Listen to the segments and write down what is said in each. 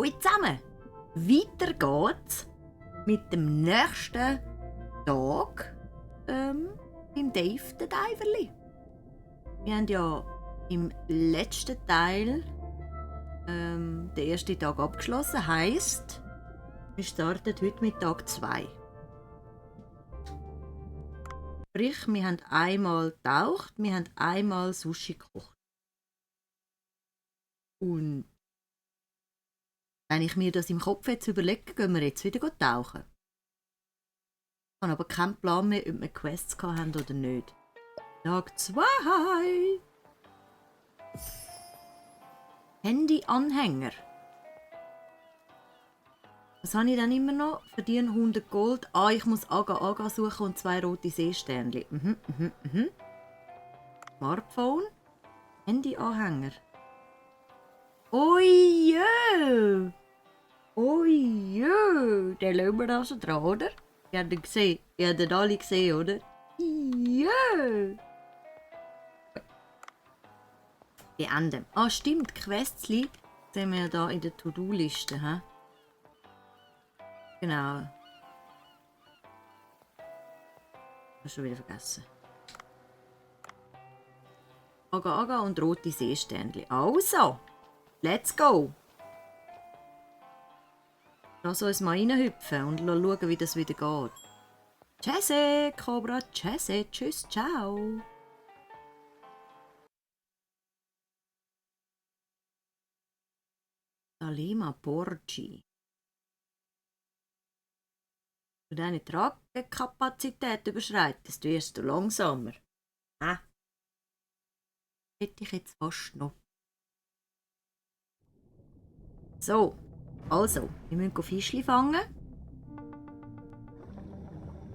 Hallo zusammen! Weiter geht's mit dem nächsten Tag beim Dave the Diverli. Wir haben ja im letzten Teil den ersten Tag abgeschlossen. Heisst, wir starten heute mit Tag 2. Sprich, wir haben einmal getaucht, wir haben einmal Sushi gekocht. Und wenn ich mir das im Kopf jetzt überlege, gehen wir jetzt wieder tauchen. Ich habe aber keinen Plan mehr, ob wir Quests haben oder nicht. Tag 2. Handy-Anhänger. Was habe ich dann immer noch? Verdiene 100 Gold. Ich muss Aga suchen und 2 rote Seesternchen. Smartphone. Handy-Anhänger. Ui, jö! Ui, jö! Den lassen wir also dran, oder? Ihr habt ihn gesehen. Ihr habt ihn alle gesehen, oder? Jö! Beenden. Stimmt, Questli sehen wir ja da in der To-Do-Liste. He? Genau. Ich habe schon wieder vergessen. Aga und rote Seesternchen. Also! Let's go! Lass uns mal reinhüpfen und schauen, wie das wieder geht. Tschüsse, Cobra, tschüsse, tschüss, ciao! Salima Borgi. Wenn du deine Tragekapazität überschreitest, wirst du langsamer. Hätte ich jetzt fast noch. So, also, wir müssen Fischli fangen.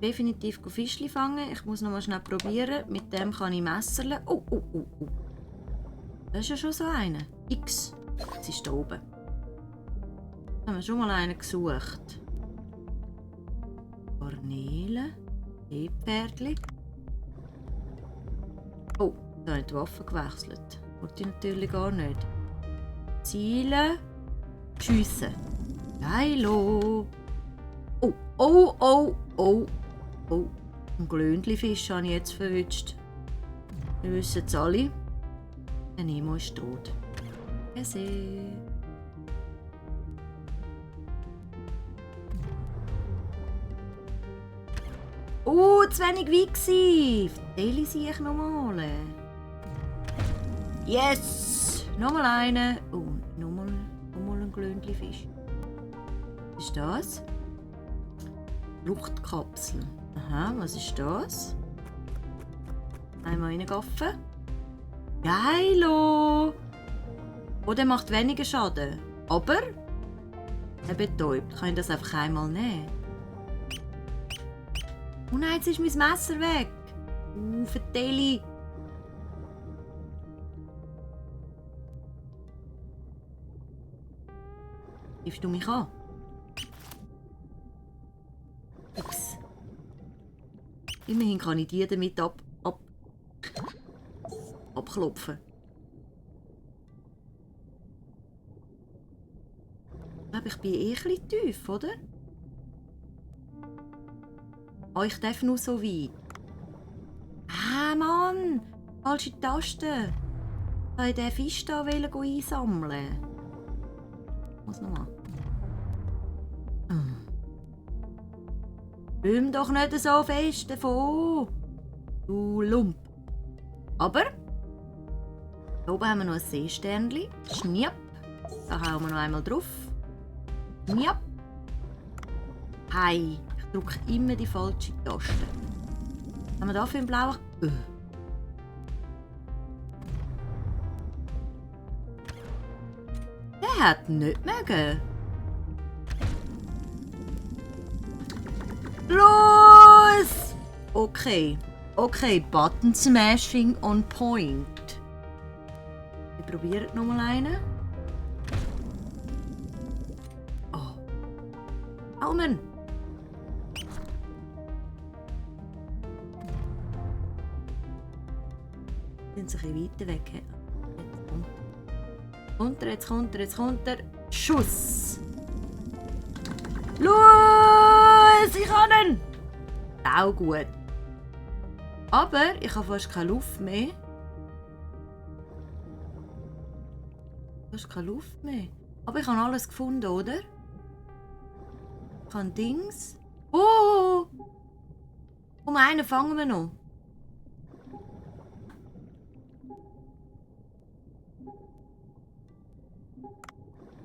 Definitiv Fischli fangen. Ich muss noch mal schnell probieren. Mit dem kann ich messerle. Oh. Das ist ja schon so einer. X. Jetzt ist da oben. Da haben wir schon mal einen gesucht. Garnelen. Seepferdli. Oh, da habe ich die Waffe gewechselt. Wollte ich natürlich gar nicht. Zielen. Schiessen. Geilo. Oh. Ein Glöndli-Fisch habe ich jetzt verwünscht. Wir wissen es alle. Der Nemo ist tot. Gesehen. Zu wenig Wixi. Verteile sie ich nochmal. Yes! Nochmal einen. Nochmal ein Glöndli-Fisch. Was ist das? Fruchtkapsel. Aha, was ist das? Einmal reingaffen. Geilo! Oh, der macht weniger Schaden. Aber er betäubt. Kann ich das einfach einmal nehmen? Oh nein, jetzt ist mein Messer weg. Verteile. Greifst du mich an? Ups. Immerhin kann ich die damit abklopfen. Ich glaube, ich bin ein bisschen tief, oder? Ich darf nur so weit. Mann! Falsche Taste. Ich wollte den Fisch hier einsammeln. Was nochmal? Schwimm doch nicht so fest davon. Du Lump. Aber hier oben haben wir noch ein Seesternli. Schnipp. Da hauen wir noch einmal drauf. Schnipp. Hey, ich drücke immer die falsche Taste. Haben wir dafür einen blauen? Der hat nicht mögen. Los! Okay, Button Smashing on point. Wir probieren nochmal einen. Almen! Sind sie ein bisschen weiter weg. Jetzt kommt er. Schuss! Los, ich kann ihn! Auch gut. Aber ich habe fast keine Luft mehr. Fast keine Luft mehr. Aber ich habe alles gefunden, oder? Ich habe Dings. Oh! Um einen fangen wir noch.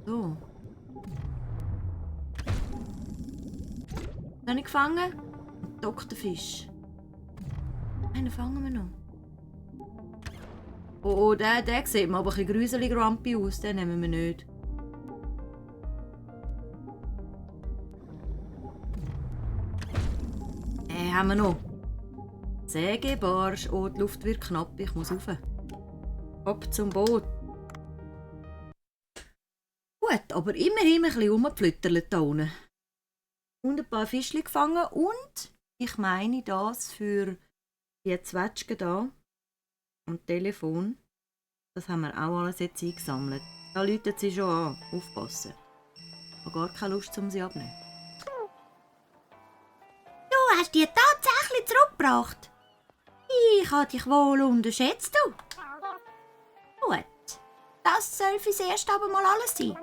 So. Habe ich gefangen? Doktorfisch. Einen fangen wir noch. Oh, der sieht mir aber ein bisschen gruselig grumpy aus. Den nehmen wir nicht. Den haben wir noch. Sägebarsch. Oh, die Luft wird knapp. Ich muss rauf. Ab zum Boot. Gut, aber immerhin ein bisschen rumgepflüttert hier unten. Und ein paar Fischchen gefangen. Und ich meine das für die Zwetschgen hier und Telefon. Das haben wir auch alles jetzt eingesammelt. Da läutet sie schon an. Aufpassen. Ich habe gar keine Lust, um sie abzunehmen. Du hast die tatsächlich zurückgebracht. Ich habe dich wohl unterschätzt, du. Gut, das soll fürs Erste aber mal alles sein.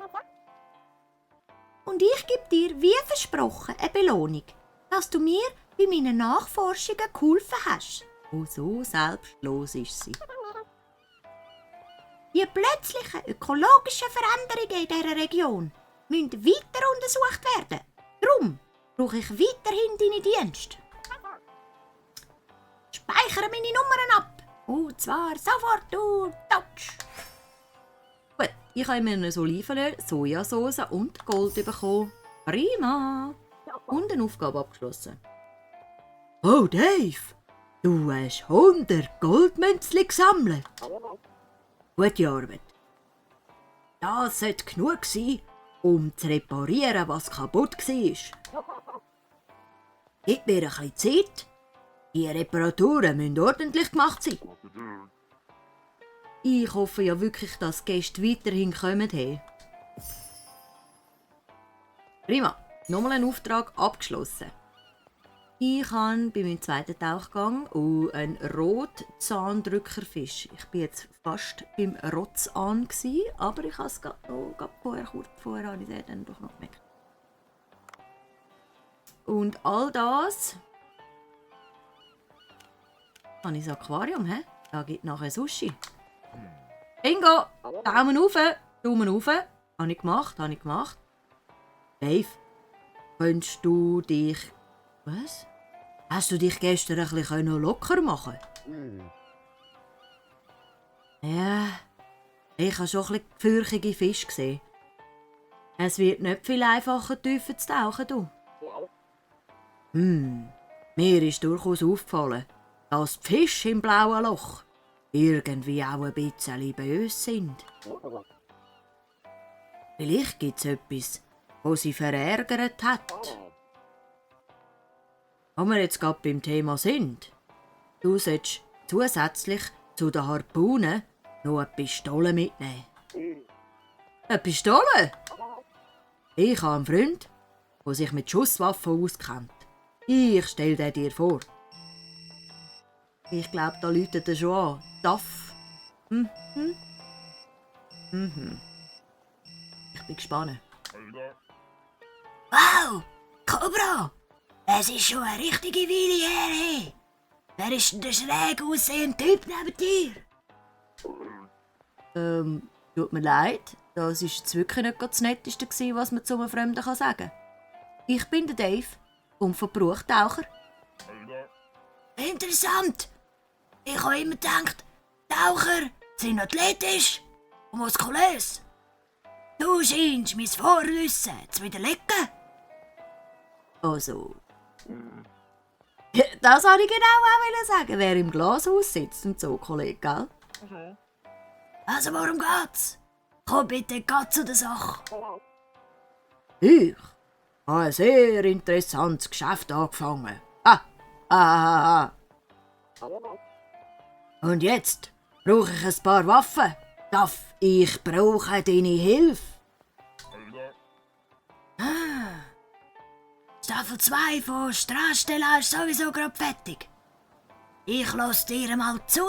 Und ich gebe dir, wie versprochen, eine Belohnung, dass du mir bei meinen Nachforschungen geholfen hast. Und so selbstlos ist sie. Die plötzlichen ökologischen Veränderungen in dieser Region müssen weiter untersucht werden. Darum brauche ich weiterhin deine Dienste. Speichere meine Nummern ab. Und zwar sofort, du Touch. Gut, ich habe mir ein Olivenöl, Sojasauce und Gold bekommen. Prima. Und eine Aufgabe abgeschlossen. Oh, Dave, du hast 100 Goldmünzli gesammelt. Gute Arbeit. Das sollte genug sein, um zu reparieren, was kaputt war. Gib mir ein bisschen Zeit. Die Reparaturen müssen ordentlich gemacht sein. Ich hoffe ja wirklich, dass die Gäste weiterhin kommen. Hey. Prima, nochmal ein Auftrag abgeschlossen. Ich habe bei meinem zweiten Tauchgang einen Rotzahndrückerfisch. Ich war jetzt fast beim Rotzahn, aber ich habe es kurz vorher habe ich den dann doch noch gemerkt. Und all das habe ich das Aquarium, he? Da gibt nachher Sushi. Bingo! Daumen rauf! Daumen rauf! Habe ich gemacht. Dave, könntest du dich... Was? Hast du dich gestern ein bisschen locker machen können? Ja, ich habe schon ein bisschen fürchtige Fische gesehen. Es wird nicht viel einfacher, tiefer zu tauchen. Du. Mir ist durchaus aufgefallen, dass die Fische im blauen Loch irgendwie auch ein bisschen böse sind. Vielleicht gibt es etwas, was sie verärgert hat. Wenn wir jetzt gerade beim Thema sind, du solltest zusätzlich zu den Harpunen noch eine Pistole mitnehmen. Eine Pistole? Ich habe einen Freund, der sich mit Schusswaffen auskennt. Ich stelle den dir vor. Ich glaube, da läutet er schon an. Taff. Ich bin gespannt. Wow, Cobra! Es ist schon eine richtige Weile her. Hey. Wer ist denn der schräg aussehende Typ neben dir? Tut mir leid. Das war jetzt wirklich nicht das Netteste, was man zu einem Fremden sagen kann. Ich bin der Dave, vom Verbruchtaucher. Interessant. Ich habe immer gedacht, Taucher sind athletisch und muskulös. Du scheinst mein Vorwissen zu widerlegen. Also... Das wollte ich genau auch sagen, wer im Glashaus sitzt und so, Kollege, gell? Also, worum geht's? Komm bitte grad zu der Sache. Ich habe ein sehr interessantes Geschäft angefangen. Und jetzt brauche ich ein paar Waffen. Ich brauche deine Hilfe. Staffel 2 von Strasstella ist sowieso gerade fertig. Ich lasse dir mal zu.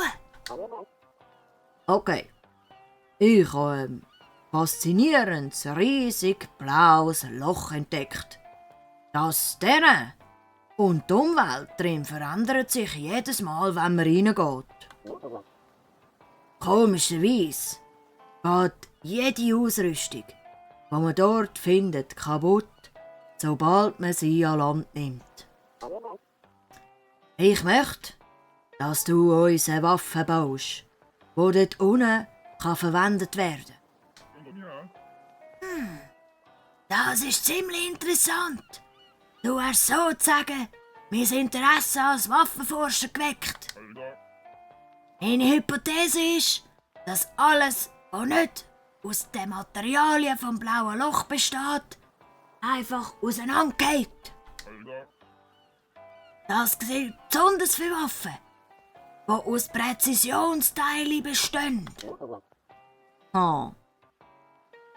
Okay. Ich habe ein faszinierendes, riesig blaues Loch entdeckt. Das drin und die Umwelt drin verändert sich jedes Mal, wenn man reingeht. Komischerweise geht jede Ausrüstung, die man dort findet, kaputt, sobald man sie an Land nimmt. Ich möchte, dass du uns eine Waffe baust, die dort unten verwendet werden kann. Das ist ziemlich interessant. Du hast sozusagen mein Interesse als Waffenforscher geweckt. Meine Hypothese ist, dass alles, was nicht aus den Materialien vom blauen Loch besteht, einfach auseinandergeht. Das gilt besonders für Waffen, die aus Präzisionsteilen bestehen.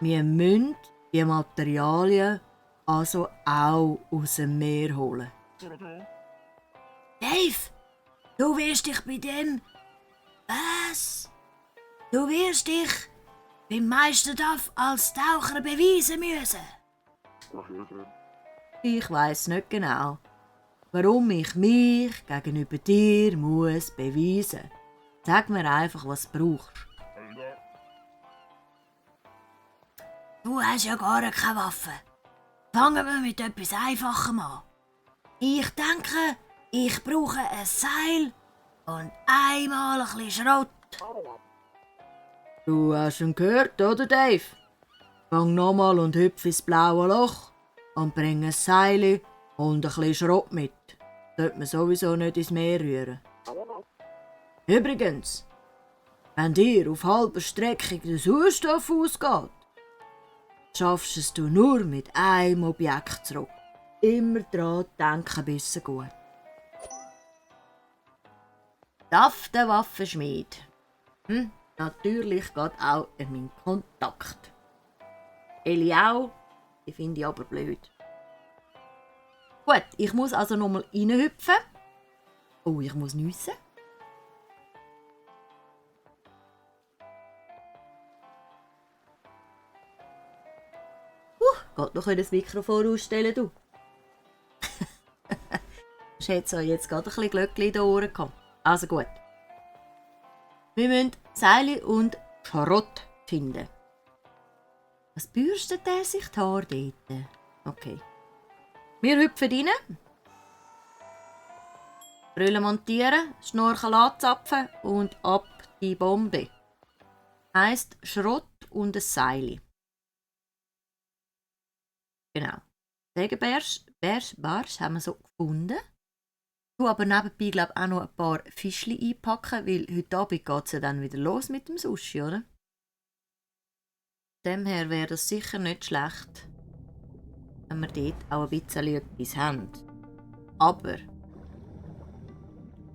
Wir müssen die Materialien also auch aus dem Meer holen. Dave, du wirst dich bei dem... Was? Du wirst dich beim Meisterdaff als Taucher beweisen müssen. Ich weiss nicht genau, warum ich mich gegenüber dir muss beweisen. Sag mir einfach, was du brauchst. Du hast ja gar keine Waffe. Fangen wir mit etwas Einfachem an. Ich denke, ich brauche ein Seil und einmal ein bisschen Schrott. Du hast ihn gehört, oder Dave? Fang nochmal und hüpf ins blaue Loch und bring ein Seil und ein bisschen Schrott mit. Sollte man sowieso nicht ins Meer rühren. Übrigens, wenn dir auf halber Strecke der Sauerstoff ausgeht, schaffst es du nur mit einem Objekt zurück. Immer dran denken, bis gut. Darf der Waffenschmied? Natürlich geht auch in meinen Kontakt. Eli auch, die finde ich aber blöd. Gut, ich muss also nochmal reinhüpfen. Oh, ich muss nüssen. Geht noch das Mikrofon ausstellen, du. Ich hätte jetzt gerade ein bisschen Glöckchen in den Ohren gehabt. Also gut. Wir müssen Seile und Schrott finden. Was bürstet der sich die Haare dort? Okay. Wir hüpfen rein. Brille montieren, Schnorchel anzapfen und ab die Bombe. Heisst Schrott und ein Seil. Genau. Sägebärsch haben wir so gefunden. Du aber nebenbei glaub auch noch ein paar Fischli einpacken, weil heute Abend geht es ja dann wieder los mit dem Sushi, oder? Demher wäre das sicher nicht schlecht, wenn wir dort auch ein bisschen etwas haben. Aber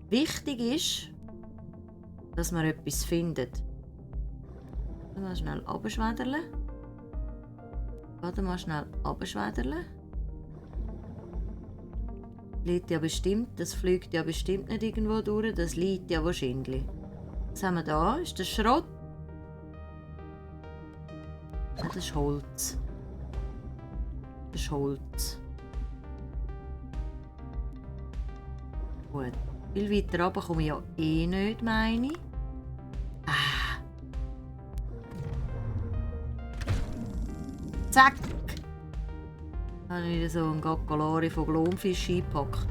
wichtig ist, dass man etwas findet. Mal schnell abschwäderle. Warte mal schnell abschwäderle. Liegt ja bestimmt, das fliegt ja bestimmt nicht irgendwo durch, das liegt ja wahrscheinlich. Was haben wir da? Ist das Schrott? Ja, das ist Holz. Das ist Holz. Gut. Viel weiter runter komme ich ja eh nicht, meine ich. Zack! Dann habe ich wieder so einen Gaccolari von Glomfisch eingepackt.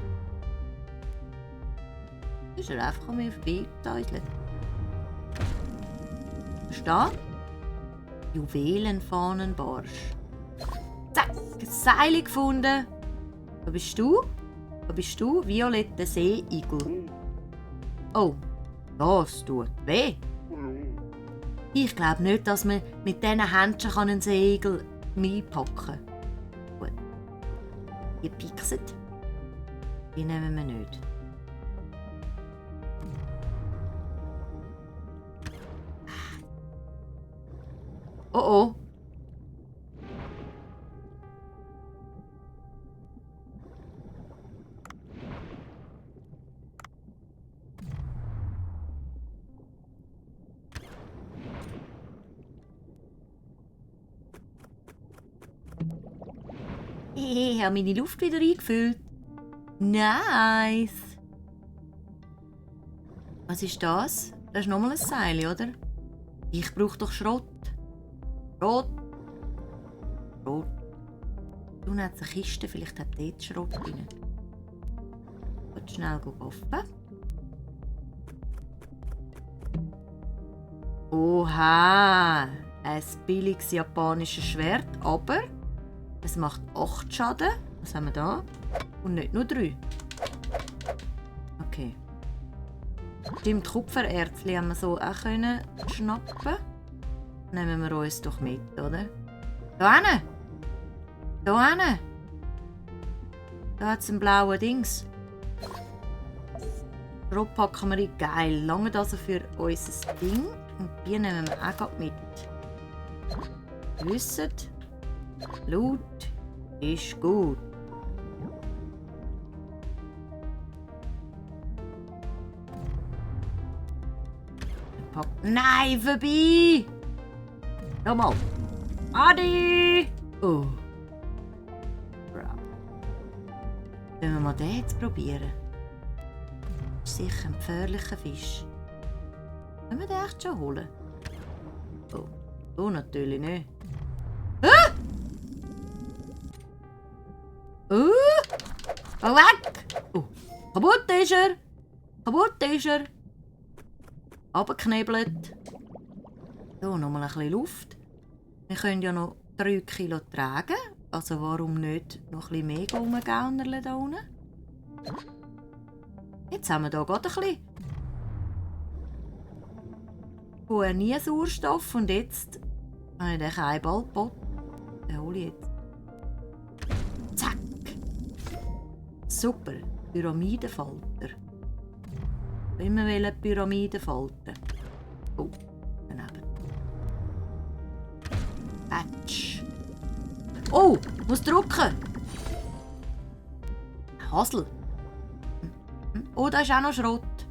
Ist er einfach an mir vorbeigetäuselt. Versteht? Juwelenfahnenbarsch. Zack! Ein Seil gefunden. Wo bist du? Wo bist du? Violetter Seeigel. Oh, das tut weh. Ich glaube nicht, dass man mit diesen Händchen einen Seeigel einpacken kann. Gut. Die pixen. Die nehmen wir nicht. Oh oh. Ich habe meine Luft wieder eingefüllt. Nice. Was ist das? Das ist nochmal ein Seil, oder? Ich brauche doch Schrott. Schrott. Schrott. Du hast eine Kiste, vielleicht hat dort Schrott drin. Ich will schnell offen. Oha! Ein billiges japanisches Schwert, aber es macht 8 Schaden. Was haben wir da? Und nicht nur 3. Okay. Stimmt, Kupfererzli haben wir so auch schnappen. Nehmen wir uns doch mit, oder? Da hinten! Da hinten! Da hat es einen blauen Dings. Schrott packen wir in. Geil. Lange also für unser Ding. Und die nehmen wir auch gerade mit. Wisst, Blut ist gut. Nein, vorbei! Nochmal. Adi! Oh. Wollen wir mal den jetzt probieren? Das ist sicher ein gefährlicher Fisch. Können wir den echt schon holen? Oh, so natürlich nicht. Ah! Geh weg! Oh, kaputt ist er! Kaputt ist er! Abgeknebelt. So, nochmal ein bisschen Luft. Wir können ja noch 3 Kilo tragen. Also warum nicht noch ein bisschen mehr rumgaunerlen da unten? Jetzt haben wir hier gerade ein bisschen vorher nie Sauerstoff und jetzt habe ich den Keiballpott. Den hole ich jetzt. Zack! Super, Pyramidenfalter. Immer wollen Pyramiden falten. Oh, daneben. Patsch. Oh, muss drücken. Hasel. Oh, da ist auch noch Schrott.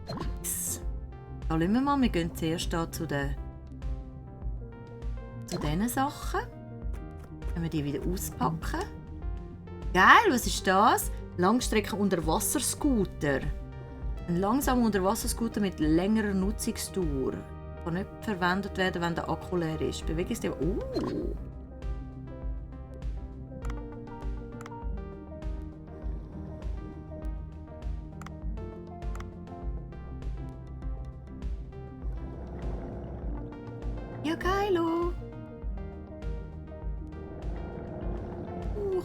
Yes. Da schauen wir mal, wir gehen zuerst zu diesen Sachen. Können wir die wieder auspacken. Geil, was ist das? Langstrecken-Unterwasserscooter. Ein langsamer Unterwasserscooter mit längerer Nutzungsdauer. Kann nicht verwendet werden, wenn der Akku leer ist. Bewegungsstil. Oh! Ja, geilo!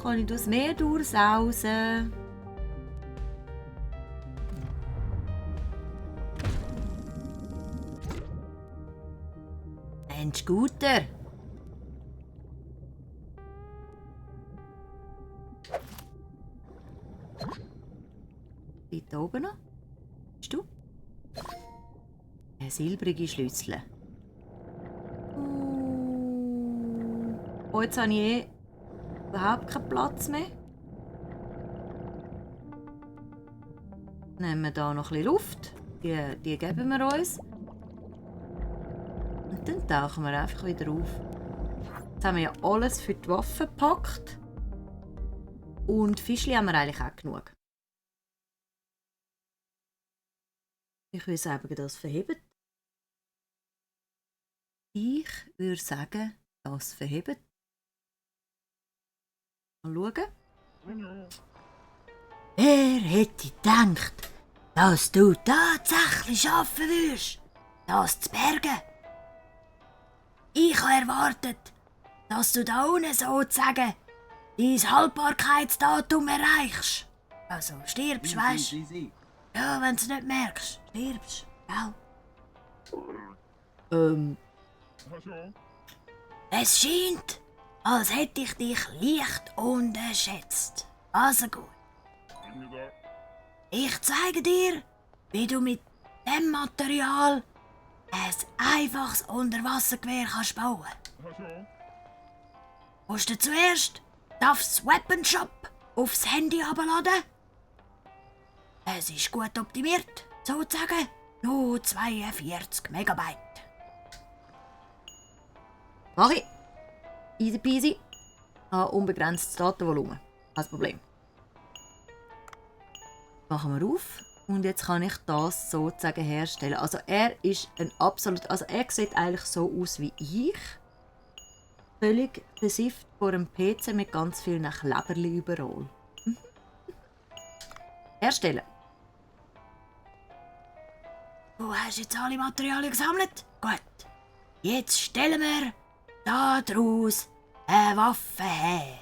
Kann ich durchs Meer durchsausen? Ein Scooter. Dort oben noch. Bist du? Eine silbrige Schlüssel. Oh, jetzt habe ich überhaupt keinen Platz mehr. Nehmen wir hier noch ein bisschen Luft. Die geben wir uns. Und dann tauchen wir einfach wieder auf. Jetzt haben wir ja alles für die Waffe gepackt. Und Fischli haben wir eigentlich auch genug. Ich würde sagen, das verhebt. Ich würde sagen, das verhebt. Mal schauen. Wer hätte gedacht, dass du tatsächlich schaffen würdest, das zu bergen? Ich habe erwartet, dass du da unten sozusagen dein Haltbarkeitsdatum erreichst. Also stirbst, weisst du? Ja, wenn du es nicht merkst, stirbst, gell? Es scheint, als hätte ich dich leicht unterschätzt. Also gut. Ich zeige dir, wie du mit dem Material ein einfaches Unterwassergewehr kannst bauen. Musst du zuerst das Weapon Shop aufs Handy herunterladen. Es ist gut optimiert, sozusagen. Nur 42 Megabyte. Mach ich. Easy peasy. an unbegrenztes Datenvolumen. Kein Problem. Machen wir auf. Und jetzt kann ich das sozusagen herstellen. Also er ist ein absolut... Also er sieht eigentlich so aus wie ich. Völlig versifft vor einem PC mit ganz vielen Kleberli überall. Herstellen. Du hast jetzt alle Materialien gesammelt? Gut. Jetzt stellen wir da draus eine Waffe her.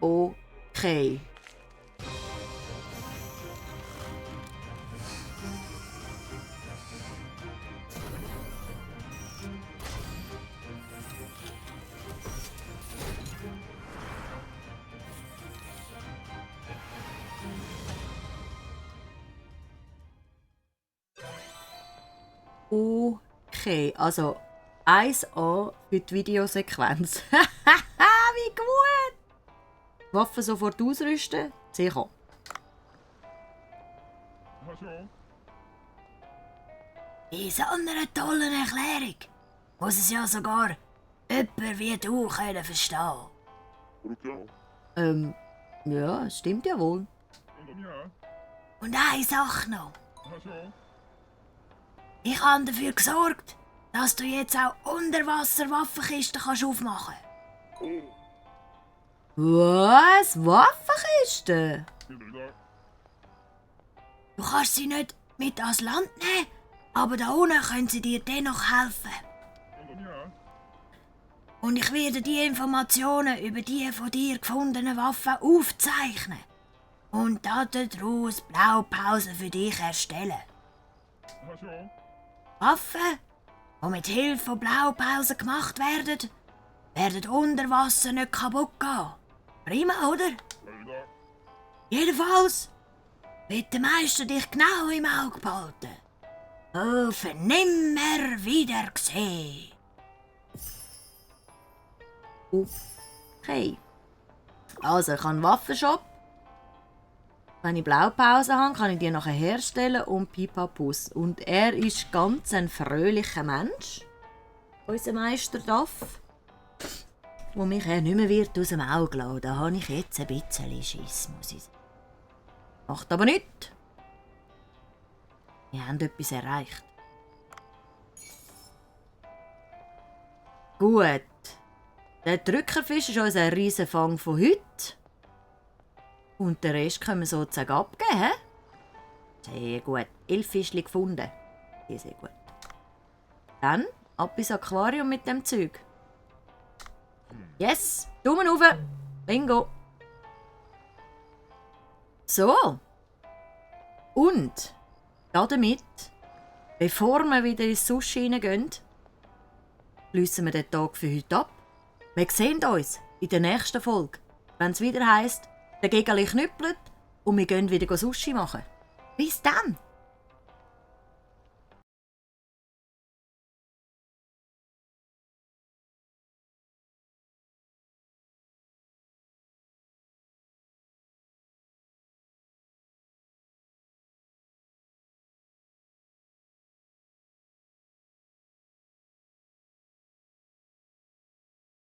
Okay. Okay, also 1A für die Videosequenz. Wie gut! Waffen sofort ausrüsten, sicher. In so einer tollen Erklärung muss es ja sogar jemand wie du können verstehen. Ja, stimmt ja wohl. Und eine Sache noch. Ich habe dafür gesorgt, dass du jetzt auch Unterwasser-Waffenkisten aufmachen kannst. Was? Waffenkisten? Du kannst sie nicht mit ans Land nehmen, aber da unten können sie dir dennoch helfen. Und ich werde die Informationen über die von dir gefundenen Waffen aufzeichnen und daraus Blaupausen für dich erstellen. Waffen, die mit Hilfe von Blaupausen gemacht werden, werden unter Wasser nicht kaputt gehen. Prima, oder? Jedenfalls wird der Meister dich genau im Auge behalten. Auf nimmer wieder gesehen. Okay. Also, ich habe einen Waffenshop. Wenn ich Blaupausen habe, kann ich die nachher herstellen und Pipapus. Und er ist ganz ein fröhlicher Mensch, unser Meister Duff, wo mich nicht mehr wird aus dem Auge lassen. Da habe ich jetzt ein bisschen Schiss, muss ich sagen. Macht aber nichts. Wir haben etwas erreicht. Gut. Der Drückerfisch ist unser Riesenfang von heute. Und den Rest können wir sozusagen abgeben. He? Sehr gut. 11 Fischchen gefunden. Sehr, sehr gut. Dann ab ins Aquarium mit dem Zeug. Yes! Daumen rauf! Bingo! So. Und damit, bevor wir wieder ins Sushi reingehen, schliessen wir den Tag für heute ab. Wir sehen uns in der nächsten Folge, wenn es wieder heisst, der Gegeli knüppelt und wir gehen wieder Sushi machen. Bis dann!